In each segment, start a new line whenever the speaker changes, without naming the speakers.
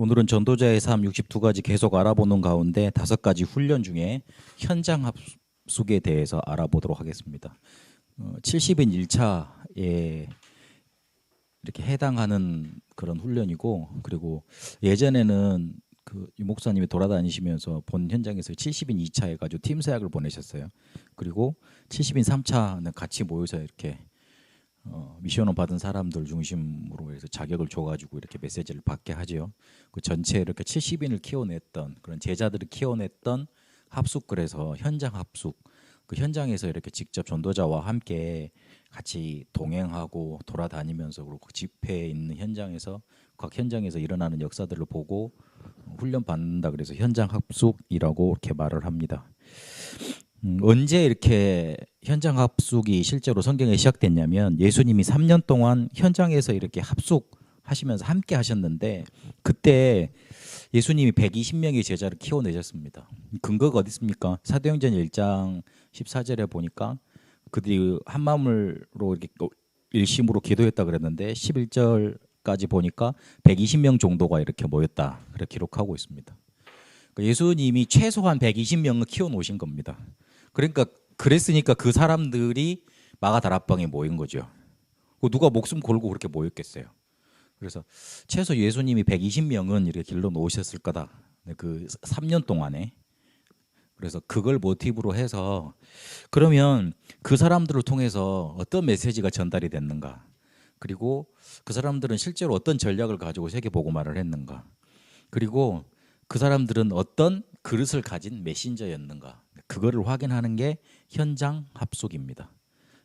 오늘은 전도자의 삶 62가지 계속 알아보는 가운데 5가지 훈련 중에 현장 합숙에 대해서 알아보도록 하겠습니다. 70인 1차에 이렇게 해당하는 그런 훈련이고, 그리고 예전에는 유 목사님이 돌아다니시면서 본 현장에서 70인 2차 해가지고 팀 사역을 보내셨어요. 그리고 70인 3차는 같이 모여서 이렇게 미션을 받은 사람들 중심으로 해서 자격을 줘가지고 이렇게 메시지를 받게 하죠. 그 전체 이렇게 70인을 키워냈던 그런 제자들을 키워냈던 합숙, 그래서 현장 합숙, 그 현장에서 이렇게 직접 전도자와 함께 같이 동행하고 돌아다니면서, 그리고 그 집회에 있는 현장에서 각 현장에서 일어나는 역사들을 보고 훈련 받는다, 그래서 현장 합숙이라고 이렇게 말을 합니다. 언제 이렇게 현장 합숙이 실제로 성경에 시작됐냐면, 예수님이 3년 동안 현장에서 이렇게 합숙하시면서 함께 하셨는데, 그때 예수님이 120명의 제자를 키워내셨습니다. 근거가 어디 있습니까? 사도행전 1장 14절에 보니까 그들이 한 마음으로 이렇게 일심으로 기도했다 그랬는데, 11절까지 보니까 120명 정도가 이렇게 모였다, 그렇게 기록하고 있습니다. 예수님이 최소한 120명을 키워놓으신 겁니다. 그러니까 그랬으니까 그 사람들이 마가다락방에 모인 거죠. 누가 목숨 걸고 그렇게 모였겠어요. 그래서 최소 예수님이 120명은 이렇게 길러 놓으셨을 거다, 그 3년 동안에. 그래서 그걸 모티브로 해서, 그러면 그 사람들을 통해서 어떤 메시지가 전달이 됐는가, 그리고 그 사람들은 실제로 어떤 전략을 가지고 세계복음화를 했는가, 그리고 그 사람들은 어떤 그릇을 가진 메신저였는가, 그거를 확인하는 게 현장 합숙입니다.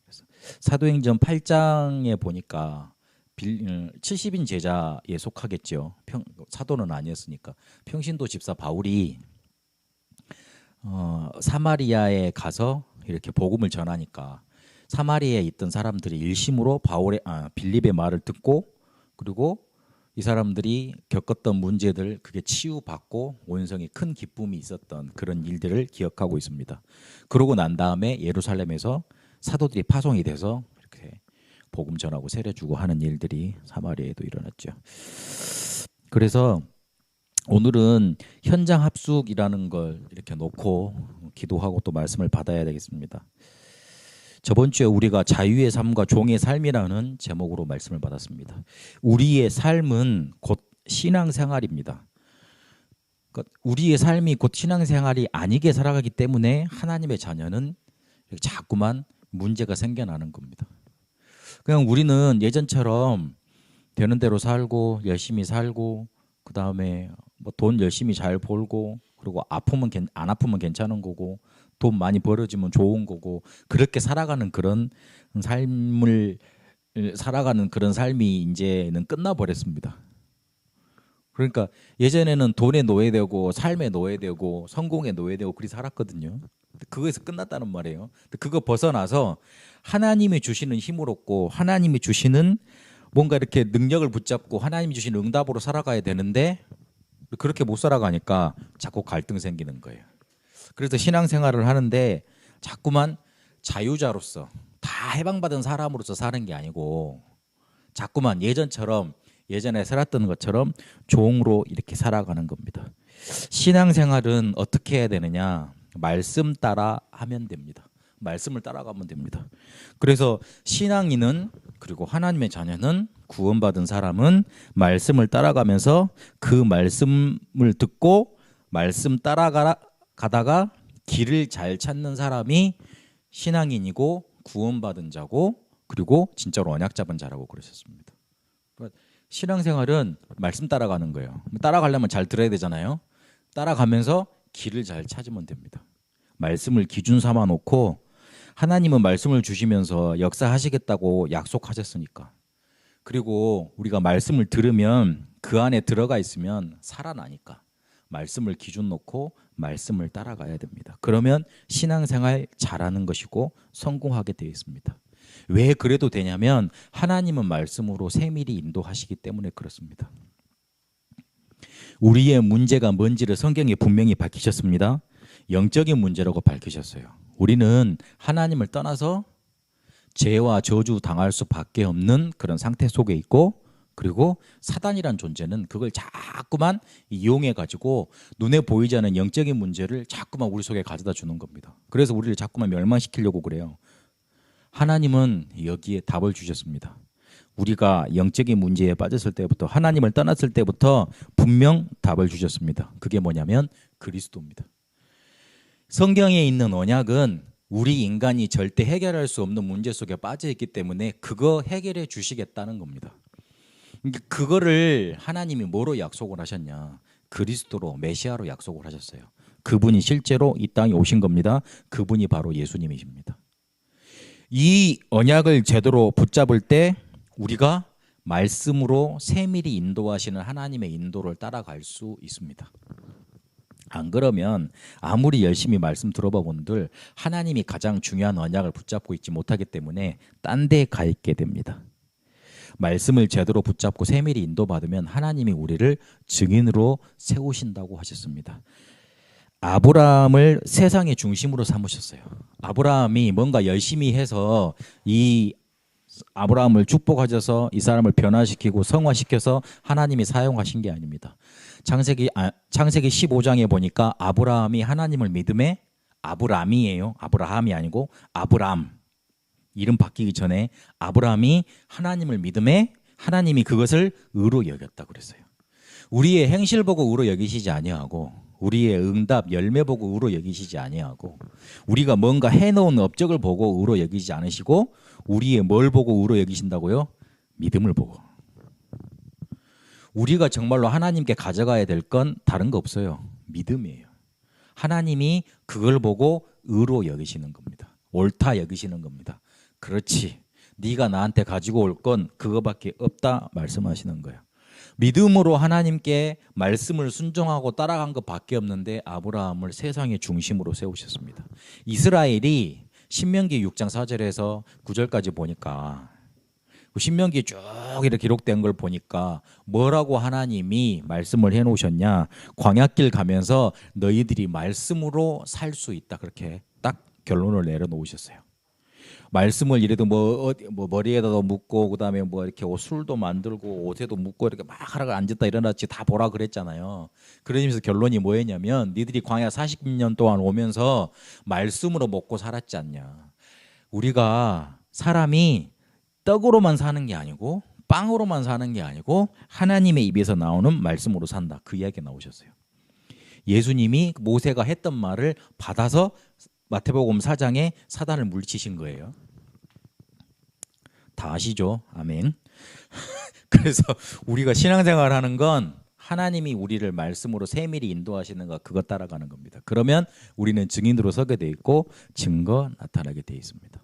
그래서 사도행전 8장에 보니까 70인 제자에 속하겠죠. 사도는 아니었으니까. 평신도 집사 바울이 사마리아에 가서 이렇게 복음을 전하니까 사마리아에 있던 사람들이 일심으로 빌립의 말을 듣고, 그리고 이 사람들이 겪었던 문제들, 그게 치유받고 온성에 큰 기쁨이 있었던 그런 일들을 기억하고 있습니다. 그러고 난 다음에 예루살렘에서 사도들이 파송이 돼서 이렇게 복음 전하고 세례 주고 하는 일들이 사마리아에도 일어났죠. 그래서 오늘은 현장 합숙이라는 걸 이렇게 놓고 기도하고 또 말씀을 받아야 되겠습니다. 저번 주에 우리가 자유의 삶과 종의 삶이라는 제목으로 말씀을 받았습니다. 우리의 삶은 곧 신앙생활입니다. 그러니까 우리의 삶이 곧 신앙생활이 아니게 살아가기 때문에 하나님의 자녀는 자꾸만 문제가 생겨나는 겁니다. 그냥 우리는 예전처럼 되는 대로 살고 열심히 살고, 그 다음에 뭐 돈 열심히 잘 벌고, 그리고 안 아프면 괜찮은 거고, 돈 많이 벌어지면 좋은 거고, 그렇게 살아가는 그런 삶이 이제는 끝나버렸습니다. 그러니까 예전에는 돈에 노예되고 삶에 노예되고 성공에 노예되고 그리 살았거든요. 그거에서 끝났다는 말이에요. 그거 벗어나서 하나님이 주시는 힘을 얻고, 하나님이 주시는 뭔가 이렇게 능력을 붙잡고 하나님이 주시는 응답으로 살아가야 되는데, 그렇게 못 살아가니까 자꾸 갈등 생기는 거예요. 그래서 신앙생활을 하는데 자꾸만 자유자로서, 다 해방받은 사람으로서 사는 게 아니고, 자꾸만 예전에 살았던 것처럼 종으로 이렇게 살아가는 겁니다. 신앙생활은 어떻게 해야 되느냐? 말씀 따라 하면 됩니다. 말씀을 따라가면 됩니다. 그래서 신앙인은, 그리고 하나님의 자녀는, 구원받은 사람은 말씀을 따라가면서 그 말씀을 듣고 말씀 따라가다가 길을 잘 찾는 사람이 신앙인이고 구원받은 자고, 그리고 진짜로 언약 잡은 자라고 그러셨습니다. 그러니까 신앙생활은 말씀 따라가는 거예요. 따라가려면 잘 들어야 되잖아요. 따라가면서 길을 잘 찾으면 됩니다. 말씀을 기준 삼아 놓고, 하나님은 말씀을 주시면서 역사하시겠다고 약속하셨으니까, 그리고 우리가 말씀을 들으면 그 안에 들어가 있으면 살아나니까 말씀을 기준 놓고 말씀을 따라가야 됩니다. 그러면 신앙생활 잘하는 것이고 성공하게 되어 있습니다. 왜 그래도 되냐면 하나님은 말씀으로 세밀히 인도하시기 때문에 그렇습니다. 우리의 문제가 뭔지를 성경에 분명히 밝히셨습니다. 영적인 문제라고 밝히셨어요. 우리는 하나님을 떠나서 죄와 저주 당할 수밖에 없는 그런 상태 속에 있고, 그리고 사단이란 존재는 그걸 자꾸만 이용해 가지고 눈에 보이지 않는 영적인 문제를 자꾸만 우리 속에 가져다 주는 겁니다. 그래서 우리를 자꾸만 멸망시키려고 그래요. 하나님은 여기에 답을 주셨습니다. 우리가 영적인 문제에 빠졌을 때부터, 하나님을 떠났을 때부터 분명 답을 주셨습니다. 그게 뭐냐면 그리스도입니다. 성경에 있는 언약은 우리 인간이 절대 해결할 수 없는 문제 속에 빠져 있기 때문에 그거 해결해 주시겠다는 겁니다. 그거를 하나님이 뭐로 약속을 하셨냐? 그리스도로, 메시아로 약속을 하셨어요. 그분이 실제로 이 땅에 오신 겁니다. 그분이 바로 예수님이십니다. 이 언약을 제대로 붙잡을 때 우리가 말씀으로 세밀히 인도하시는 하나님의 인도를 따라갈 수 있습니다. 안 그러면 아무리 열심히 말씀 들어봐 본들 하나님이 가장 중요한 언약을 붙잡고 있지 못하기 때문에 딴 데 가 있게 됩니다. 말씀을 제대로 붙잡고 세밀히 인도받으면 하나님이 우리를 증인으로 세우신다고 하셨습니다. 아브라함을 세상의 중심으로 삼으셨어요. 아브라함이 뭔가 열심히 해서 이 아브라함을 축복하셔서 이 사람을 변화시키고 성화시켜서 하나님이 사용하신 게 아닙니다. 창세기 15장에 보니까 아브라함이 하나님을 믿음에, 아브람이에요. 아브라함이 아니고 아브람. 이름 바뀌기 전에 아브라함이 하나님을 믿음에 하나님이 그것을 의로 여겼다 그랬어요. 우리의 행실 보고 의로 여기시지 아니하고 우리의 응답 열매 보고 의로 여기시지 아니하고 우리가 뭔가 해놓은 업적을 보고 의로 여기지 않으시고 우리의 뭘 보고 의로 여기신다고요? 믿음을 보고. 우리가 정말로 하나님께 가져가야 될 건 다른 거 없어요. 믿음이에요. 하나님이 그걸 보고 의로 여기시는 겁니다. 옳다 여기시는 겁니다. 그렇지. 네가 나한테 가지고 올 건 그거밖에 없다 말씀하시는 거예요. 믿음으로 하나님께 말씀을 순종하고 따라간 것밖에 없는데 아브라함을 세상의 중심으로 세우셨습니다. 이스라엘이 신명기 6장 4절에서 9절까지 보니까 신명기 쭉 이렇게 기록된 걸 보니까 뭐라고 하나님이 말씀을 해놓으셨냐. 광야길 가면서 너희들이 말씀으로 살 수 있다. 그렇게 딱 결론을 내려놓으셨어요. 말씀을 이래도 뭐 머리에다도 묶고 그다음에 뭐 이렇게 술도 만들고 옷에도 묶고 이렇게 막 하다가 앉았다 일어났지 다 보라 그랬잖아요. 그러면서 결론이 뭐였냐면 니들이 광야 40년 동안 오면서 말씀으로 먹고 살았지 않냐. 우리가 사람이 떡으로만 사는 게 아니고 빵으로만 사는 게 아니고 하나님의 입에서 나오는 말씀으로 산다. 그 이야기 나오셨어요. 예수님이 모세가 했던 말을 받아서 마태복음 4장에 사단을 물리치신 거예요. 다 아시죠? 아멘. 그래서 우리가 신앙생활 하는 건 하나님이 우리를 말씀으로 세밀히 인도하시는 거 그거 따라가는 겁니다. 그러면 우리는 증인으로 서게 돼 있고 증거 나타나게 돼 있습니다.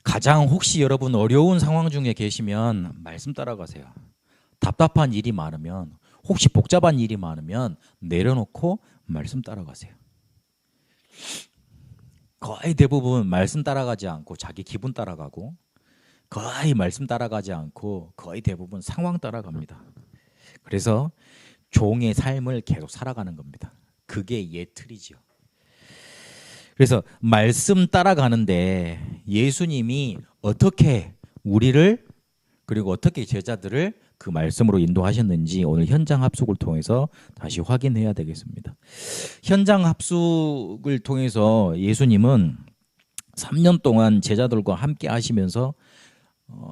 가장 혹시 여러분 어려운 상황 중에 계시면 말씀 따라가세요. 답답한 일이 많으면 혹시 복잡한 일이 많으면 내려놓고 말씀 따라가세요. 거의 대부분 말씀 따라가지 않고 자기 기분 따라가고 거의 말씀 따라가지 않고 거의 대부분 상황 따라갑니다. 그래서 종의 삶을 계속 살아가는 겁니다. 그게 예틀이죠. 그래서 말씀 따라가는데 예수님이 어떻게 우리를 그리고 어떻게 제자들을 그 말씀으로 인도하셨는지 오늘 현장 합숙을 통해서 다시 확인해야 되겠습니다. 현장 합숙을 통해서 예수님은 3년 동안 제자들과 함께 하시면서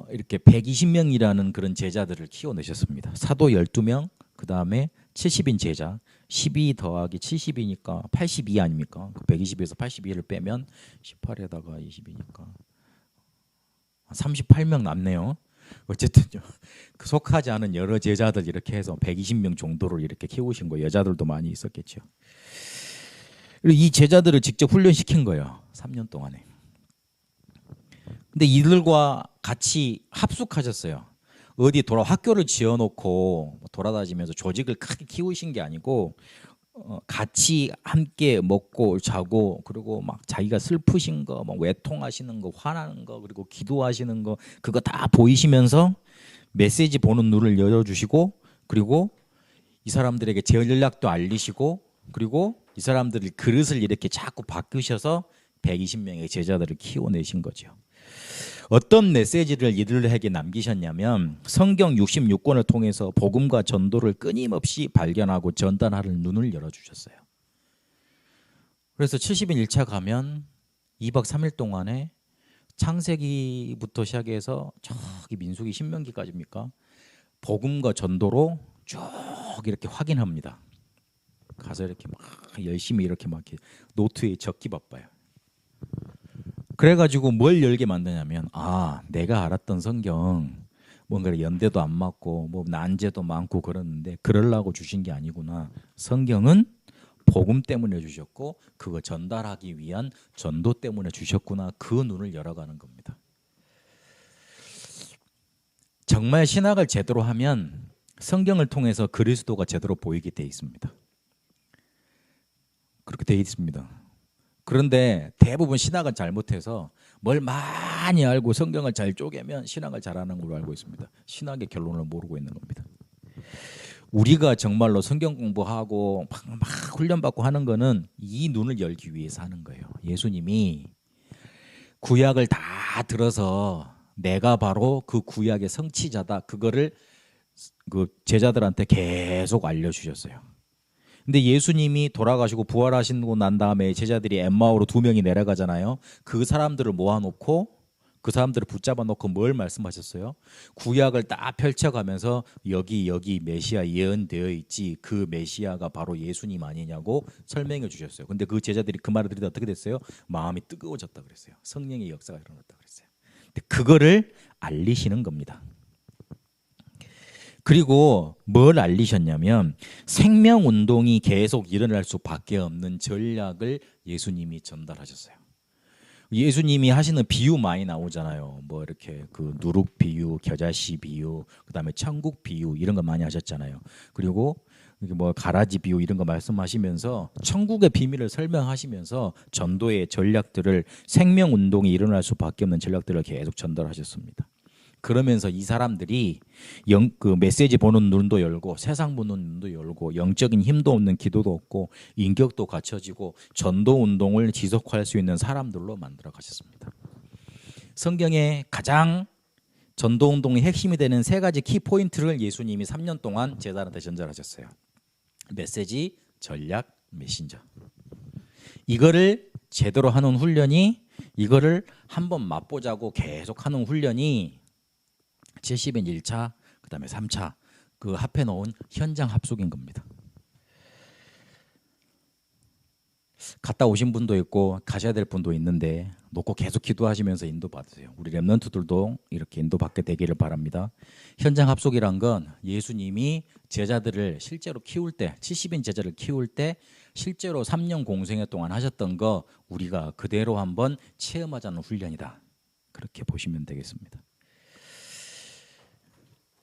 이렇게 120명이라는 그런 제자들을 키워내셨습니다. 사도 12명, 그 다음에 70인 제자, 12 더하기 70이니까 82 아닙니까? 120에서 82를 빼면 18에다가 20이니까 38명 남네요. 어쨌든요. 그 속하지 않은 여러 제자들 이렇게 해서 120명 정도를 이렇게 키우신 거예요. 여자들도 많이 있었겠죠. 그리고 이 제자들을 직접 훈련시킨 거예요. 3년 동안에. 근데 이들과 같이 합숙하셨어요. 어디 학교를 지어놓고 돌아다니면서 조직을 크게 키우신 게 아니고 같이 함께 먹고 자고 그리고 막 자기가 슬프신 거, 막 외통하시는 거, 화나는 거, 그리고 기도하시는 거 그거 다 보이시면서 메시지 보는 눈을 열어주시고 그리고 이 사람들에게 전략도 알리시고 그리고 이 사람들이 그릇을 이렇게 자꾸 바꾸셔서 120명의 제자들을 키워내신 거죠. 어떤 메시지를 이들에게 남기셨냐면 성경 66권을 통해서 복음과 전도를 끊임없이 발견하고 전달하는 눈을 열어주셨어요. 그래서 70인 1차 가면 2박 3일 동안에 창세기부터 시작해서 저기 민수기 신명기까지입니까? 복음과 전도로 쭉 이렇게 확인합니다. 가서 이렇게 막 열심히 이렇게 막 노트에 적기 바빠요. 그래가지고 뭘 열게 만드냐면 내가 알았던 성경 뭔가 연대도 안 맞고 뭐 난제도 많고 그러는데 그러려고 주신 게 아니구나. 성경은 복음 때문에 주셨고 그거 전달하기 위한 전도 때문에 주셨구나. 그 눈을 열어가는 겁니다. 정말 신학을 제대로 하면 성경을 통해서 그리스도가 제대로 보이게 돼 있습니다. 그렇게 돼 있습니다. 그런데 대부분 신학은 잘못해서 뭘 많이 알고 성경을 잘 쪼개면 신학을 잘하는 걸로 알고 있습니다. 신학의 결론을 모르고 있는 겁니다. 우리가 정말로 성경 공부하고 막 훈련받고 하는 거는 이 눈을 열기 위해서 하는 거예요. 예수님이 구약을 다 들어서 내가 바로 그 구약의 성취자다. 그거를 그 제자들한테 계속 알려주셨어요. 근데 예수님이 돌아가시고 부활하시고 난 다음에 제자들이 엠마오로 2명이 내려가잖아요. 그 사람들을 모아놓고 그 사람들을 붙잡아 놓고 뭘 말씀하셨어요? 구약을 딱 펼쳐가면서 여기 메시아 예언되어 있지. 그 메시아가 바로 예수님 아니냐고 설명해 주셨어요. 근데 그 제자들이 그 말을 들으다 어떻게 됐어요? 마음이 뜨거워졌다 그랬어요. 성령의 역사가 일어났다 그랬어요. 근데 그거를 알리시는 겁니다. 그리고 뭘 알리셨냐면 생명운동이 계속 일어날 수밖에 없는 전략을 예수님이 전달하셨어요. 예수님이 하시는 비유 많이 나오잖아요. 뭐 이렇게 그 누룩 비유, 겨자씨 비유, 그다음에 천국 비유 이런 거 많이 하셨잖아요. 그리고 뭐 가라지 비유 이런 거 말씀하시면서 천국의 비밀을 설명하시면서 전도의 전략들을 생명운동이 일어날 수밖에 없는 전략들을 계속 전달하셨습니다. 그러면서 이 사람들이 그 메시지 보는 눈도 열고 세상 보는 눈도 열고 영적인 힘도 없는 기도도 없고 인격도 갖춰지고 전도 운동을 지속할 수 있는 사람들로 만들어 가셨습니다. 성경에 가장 전도 운동의 핵심이 되는 3가지 키 포인트를 예수님이 3년 동안 제자들한테 전달하셨어요. 메시지, 전략, 메신저. 이거를 제대로 하는 훈련이 이거를 한번 맛보자고 계속 하는 훈련이 70인 1차, 그 다음에 3차 그 합해 놓은 현장 합숙인 겁니다. 갔다 오신 분도 있고 가셔야 될 분도 있는데 놓고 계속 기도하시면서 인도받으세요. 우리 렘넌트들도 이렇게 인도받게 되기를 바랍니다. 현장 합숙이란 건 예수님이 제자들을 실제로 키울 때 70인 제자를 키울 때 실제로 3년 공생애 동안 하셨던 거 우리가 그대로 한번 체험하자는 훈련이다. 그렇게 보시면 되겠습니다.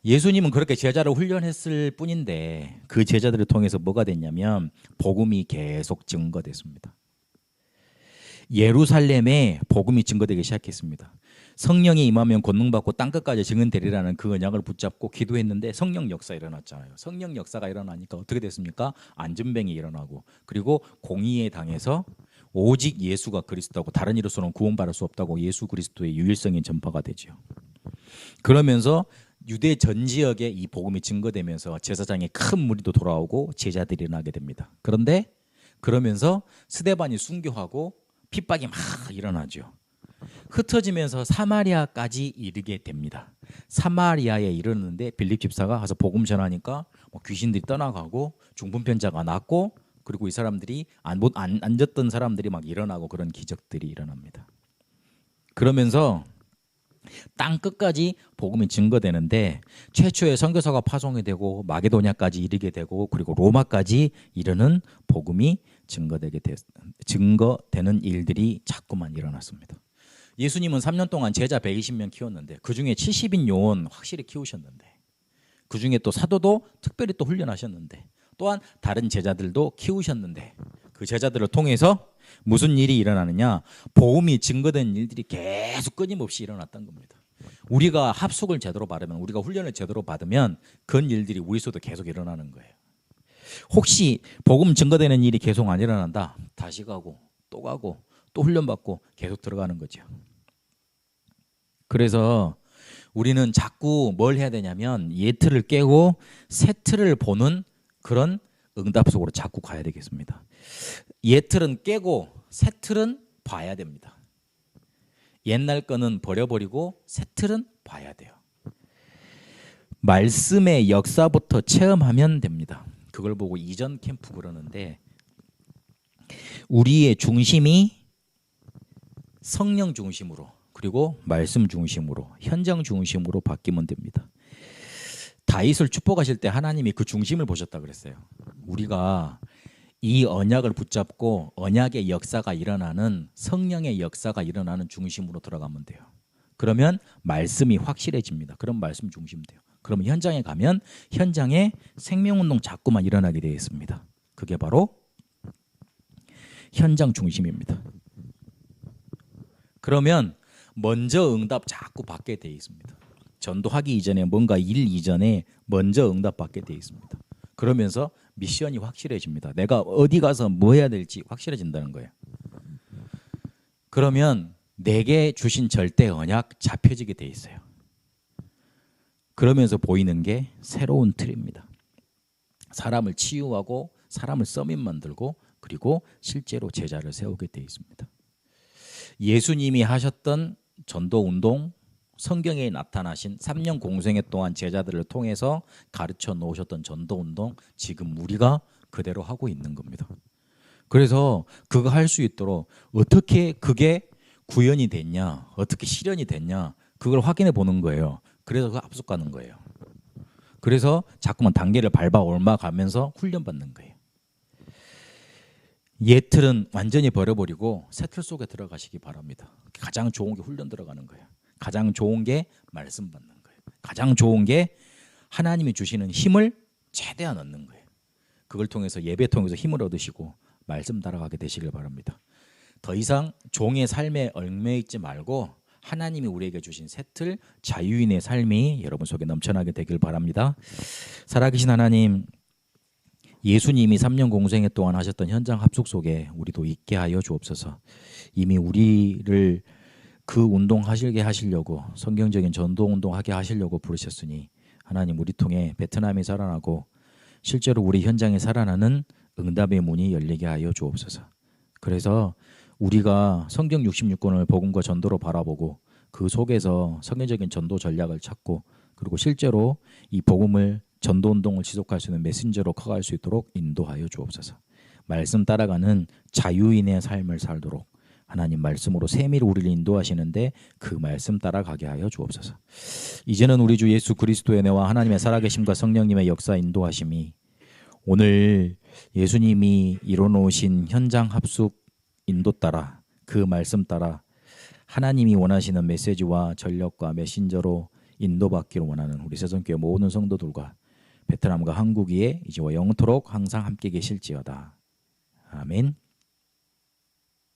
예수님은 그렇게 제자를 훈련했을 뿐인데 그 제자들을 통해서 뭐가 됐냐면 복음이 계속 증거됐습니다. 예루살렘에 복음이 증거되기 시작했습니다. 성령이 임하면 권능받고 땅끝까지 증언되리라는 그 언약을 붙잡고 기도했는데 성령 역사 일어났잖아요. 성령 역사가 일어나니까 어떻게 됐습니까? 안전병이 일어나고 그리고 공의에 당해서 오직 예수가 그리스도고 다른 이로서는 구원받을 수 없다고 예수 그리스도의 유일성인 전파가 되죠. 그러면서 유대 전 지역에 이 복음이 증거되면서 제사장의 큰 무리도 돌아오고 제자들이 일어나게 됩니다. 그런데 그러면서 스데반이 순교하고 핍박이 막 일어나죠. 흩어지면서 사마리아까지 이르게 됩니다. 사마리아에 이르는데 빌립 집사가 가서 복음 전하니까 귀신들이 떠나가고 중풍병자가 낫고 그리고 이 사람들이 앉았던 사람들이 막 일어나고 그런 기적들이 일어납니다. 그러면서 땅 끝까지 복음이 증거되는데 최초의 선교사가 파송이 되고 마게도냐까지 이르게 되고 그리고 로마까지 이르는 복음이 증거되는 일들이 자꾸만 일어났습니다. 예수님은 3년 동안 제자 120명 키웠는데 그중에 70인 요원 확실히 키우셨는데 그중에 또 사도도 특별히 또 훈련하셨는데 또한 다른 제자들도 키우셨는데 그 제자들을 통해서 무슨 일이 일어나느냐? 복음이 증거된 일들이 계속 끊임없이 일어났던 겁니다. 우리가 합숙을 제대로 받으면 우리가 훈련을 제대로 받으면 그런 일들이 우리 속에도 계속 일어나는 거예요. 혹시 복음 증거되는 일이 계속 안 일어난다? 다시 가고 또 훈련받고 계속 들어가는 거죠. 그래서 우리는 자꾸 뭘 해야 되냐면 예 틀을 깨고 새 틀을 보는 그런 응답 속으로 자꾸 가야 되겠습니다. 예 틀은 깨고 새 틀은 봐야 됩니다. 옛날 거는 버려버리고 새 틀은 봐야 돼요. 말씀의 역사부터 체험하면 됩니다. 그걸 보고 이전 캠프 그러는데 우리의 중심이 성령 중심으로 그리고 말씀 중심으로 현장 중심으로 바뀌면 됩니다. 다윗을 축복하실 때 하나님이 그 중심을 보셨다 그랬어요. 우리가 이 언약을 붙잡고 언약의 역사가 일어나는 성령의 역사가 일어나는 중심으로 들어가면 돼요. 그러면 말씀이 확실해집니다. 그럼 말씀 중심 돼요. 그러면 현장에 가면 현장에 생명운동 자꾸만 일어나게 되어 있습니다. 그게 바로 현장 중심입니다. 그러면 먼저 응답 자꾸 받게 되어 있습니다. 전도하기 이전에 뭔가 일 이전에 먼저 응답 받게 되어 있습니다. 그러면서 미션이 확실해집니다. 내가 어디 가서 뭐 해야 될지 확실해진다는 거예요. 그러면 내게 주신 절대 언약 잡혀지게 돼 있어요. 그러면서 보이는 게 새로운 틀입니다. 사람을 치유하고 사람을 서밋 만들고 그리고 실제로 제자를 세우게 돼 있습니다. 예수님이 하셨던 전도운동, 성경에 나타나신 3년 공생애 동안 제자들을 통해서 가르쳐 놓으셨던 전도운동 지금 우리가 그대로 하고 있는 겁니다. 그래서 그거 할 수 있도록 어떻게 그게 구현이 됐냐, 어떻게 실현이 됐냐 그걸 확인해 보는 거예요. 그래서 그 앞서 가는 거예요. 그래서 자꾸만 단계를 밟아 올라가면서 훈련받는 거예요. 예 틀은 완전히 버려버리고 새 틀 속에 들어가시기 바랍니다. 가장 좋은 게 훈련 들어가는 거예요. 가장 좋은 게 말씀 받는 거예요. 가장 좋은 게 하나님이 주시는 힘을 최대한 얻는 거예요. 그걸 통해서 예배 통해서 힘을 얻으시고 말씀 따라가게 되시길 바랍니다. 더 이상 종의 삶에 얽매여 있지 말고 하나님이 우리에게 주신 새 틀 자유인의 삶이 여러분 속에 넘쳐나게 되길 바랍니다. 살아계신 하나님, 예수님이 3년 공생애 동안 하셨던 현장 합숙 속에 우리도 있게 하여 주옵소서. 이미 우리를 그 운동하시게 하시려고 성경적인 전도운동하게 하시려고 부르셨으니 하나님 우리 통해 베트남이 살아나고 실제로 우리 현장에 살아나는 응답의 문이 열리게 하여 주옵소서. 그래서 우리가 성경 66권을 복음과 전도로 바라보고 그 속에서 성경적인 전도 전략을 찾고 그리고 실제로 이 복음을 전도운동을 지속할 수 있는 메신저로 커갈 수 있도록 인도하여 주옵소서. 말씀 따라가는 자유인의 삶을 살도록 하나님 말씀으로 세밀히 우리를 인도하시는데 그 말씀 따라가게 하여 주옵소서. 이제는 우리 주 예수 그리스도의 은혜와 하나님의 살아계심과 성령님의 역사 인도하심이 오늘 예수님이 이뤄놓으신 현장 합숙 인도 따라 그 말씀 따라 하나님이 원하시는 메시지와 전력과 메신저로 인도받기를 원하는 우리 세상교회 모든 성도들과 베트남과 한국이 이제와 영토록 항상 함께 계실지어다. 아멘.